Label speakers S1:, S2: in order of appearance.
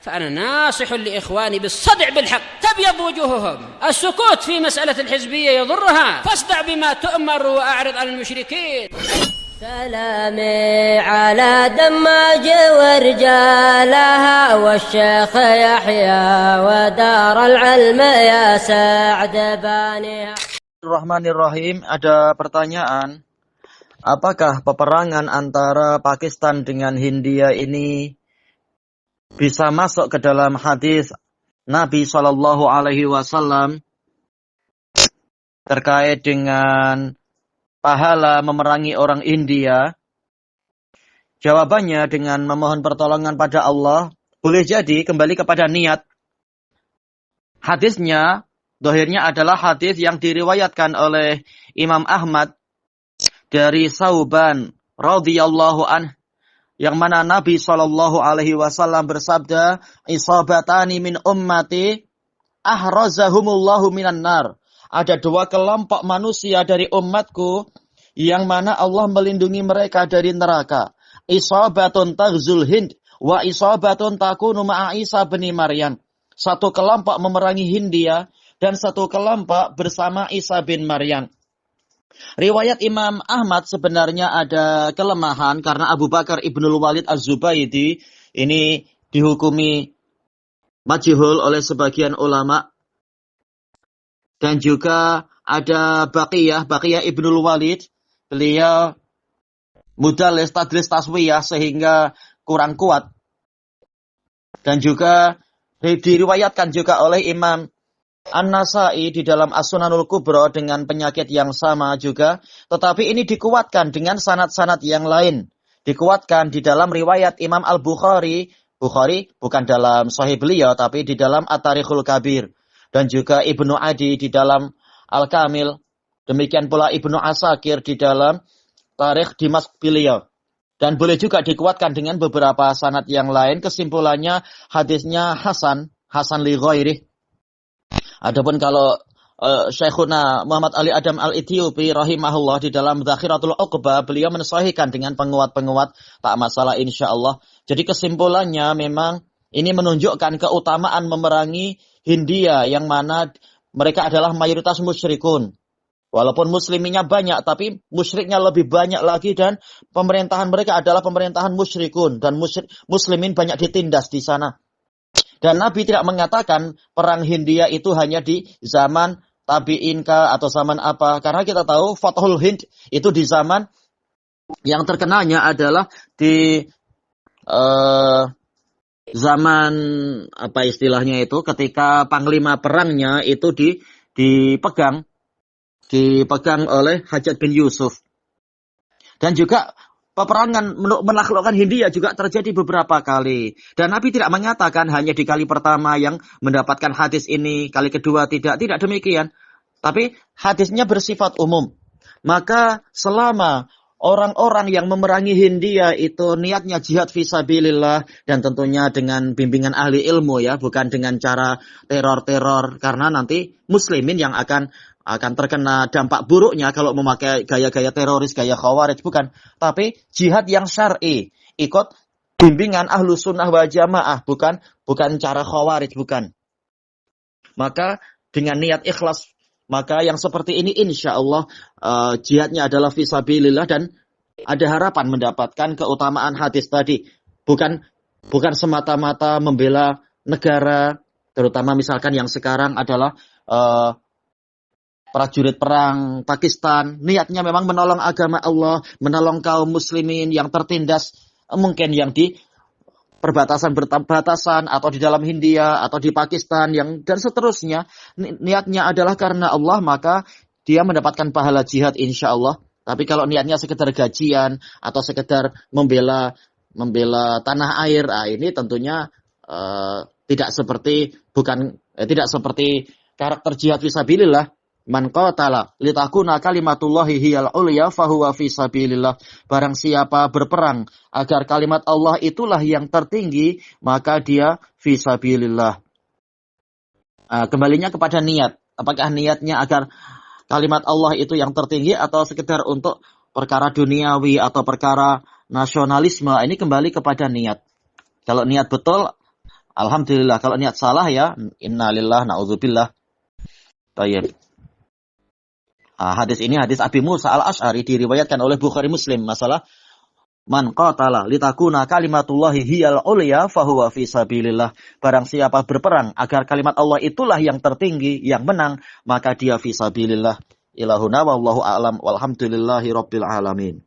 S1: فأنا ناصح لإخواني بالصدع بالحق تبيض وجوههم. السكوت في مسألة الحزبية يضرها، فاصدع بما تؤمر وأعرض عن المشركين.
S2: سلامي على دماج ورجالها والشيخ يحيى ودار العلم يا سعد بانيها.
S3: Bismillahirrahmanirrahim. Ada pertanyaan, apakah peperangan antara Pakistan dengan Hindia ini bisa masuk ke dalam hadis Nabi Shallallahu Alaihi Wasallam terkait dengan pahala memerangi orang India? Jawabannya dengan memohon pertolongan pada Allah. Boleh jadi kembali kepada niat. Hadisnya dohirnya adalah hadis yang diriwayatkan oleh Imam Ahmad dari Sauban radhiyallahu anh, yang mana Nabi Shallallahu Alaihi Wasallam bersabda, isabatani min ummati ahrazahumullahu minan nar. Ada dua kelompok manusia dari umatku yang mana Allah melindungi mereka dari neraka. Isabatun taghzul Hind wa isabatun takunu ma'a Isa bin Maryam. Satu kelompok memerangi Hindia dan satu kelompok bersama Isa bin Maryam. Riwayat Imam Ahmad sebenarnya ada kelemahan karena Abu Bakar Ibnul Walid Az-Zubaydi ini dihukumi majhul oleh sebagian ulama. Dan juga ada Baqiyah Ibnul Walid, beliau mudallis tadlis taswiyah sehingga kurang kuat. Dan juga diriwayatkan juga oleh Imam An-Nasai di dalam As-Sunanul Kubra dengan penyakit yang sama juga. Tetapi ini dikuatkan dengan sanad-sanad yang lain. Dikuatkan di dalam riwayat Imam Al-Bukhari. Bukhari bukan dalam Sahih beliau, tapi di dalam At-Tarikhul Kabir. Dan juga Ibnu Adi di dalam Al-Kamil. Demikian pula Ibnu Asakir di dalam Tarikh Dimashq beliau. Dan boleh juga dikuatkan dengan beberapa sanad yang lain. Kesimpulannya hadisnya Hasan li ghairih. Adapun kalau Syekhuna Muhammad Ali Adam Al-Ethiopi rahimahullah di dalam Dzakhiratul Uqba, beliau mensahihkan dengan penguat-penguat, tak masalah insyaallah. Jadi kesimpulannya memang ini menunjukkan keutamaan memerangi Hindia yang mana mereka adalah mayoritas musyrikun. Walaupun musliminnya banyak, tapi musyriknya lebih banyak lagi dan pemerintahan mereka adalah pemerintahan musyrikun dan muslimin banyak ditindas di sana. Dan Nabi tidak mengatakan perang Hindia itu hanya di zaman tabi'in kah atau zaman apa. Karena kita tahu Fathul Hind itu di zaman yang terkenalnya adalah di zaman apa istilahnya itu ketika panglima perangnya itu dipegang oleh Hajjaj bin Yusuf. Dan juga peperangan menaklukkan Hindia juga terjadi beberapa kali. Dan Nabi tidak mengatakan hanya di kali pertama yang mendapatkan hadis ini, kali kedua tidak. Tidak demikian. Tapi hadisnya bersifat umum. Maka selama orang-orang yang memerangi Hindia itu niatnya jihad fisabilillah dan tentunya dengan bimbingan ahli ilmu ya, bukan dengan cara teror-teror. Karena nanti muslimin yang akan terkena dampak buruknya kalau memakai gaya-gaya teroris, gaya khawarij, bukan. Tapi jihad yang syar'i, ikut bimbingan ahlu sunnah wal jamaah, bukan cara khawarij, bukan. Maka dengan niat ikhlas, maka yang seperti ini insya Allah jihadnya adalah fisabilillah dan ada harapan mendapatkan keutamaan hadis tadi. Bukan semata-mata membela negara, terutama misalkan yang sekarang adalah prajurit perang Pakistan, niatnya memang menolong agama Allah, menolong kaum muslimin yang tertindas, mungkin yang di perbatasan atau di dalam Hindia atau di Pakistan dan seterusnya. Niatnya adalah karena Allah, maka dia mendapatkan pahala jihad insya Allah. Tapi kalau niatnya sekedar gajian atau sekedar membela tanah air, ini tentunya tidak seperti karakter jihad fisabilillah. Man qatala litakuna kalimatullahi hiyal ulya fahuwa fi sabilillah. Barang siapa berperang agar kalimat Allah itulah yang tertinggi, maka dia fi sabilillah. Kembalinya kepada niat. Apakah niatnya agar kalimat Allah itu yang tertinggi atau sekedar untuk perkara duniawi atau perkara nasionalisme? Ini kembali kepada niat. Kalau niat betul, Alhamdulillah. Kalau niat salah ya, innalillah, na'udzubillah. Tayyib. Hadis ini hadis Abi Musa al-Asy'ari diriwayatkan oleh Bukhari Muslim. Masalah man qatala litakuna kalimatullahi hiyal ulya fahuwa fi sabilillah. Barang siapa berperang agar kalimat Allah itulah yang tertinggi, yang menang, maka dia fi sabilillah. Ilahuna wallahu a'lam walhamdulillahi rabbil alamin.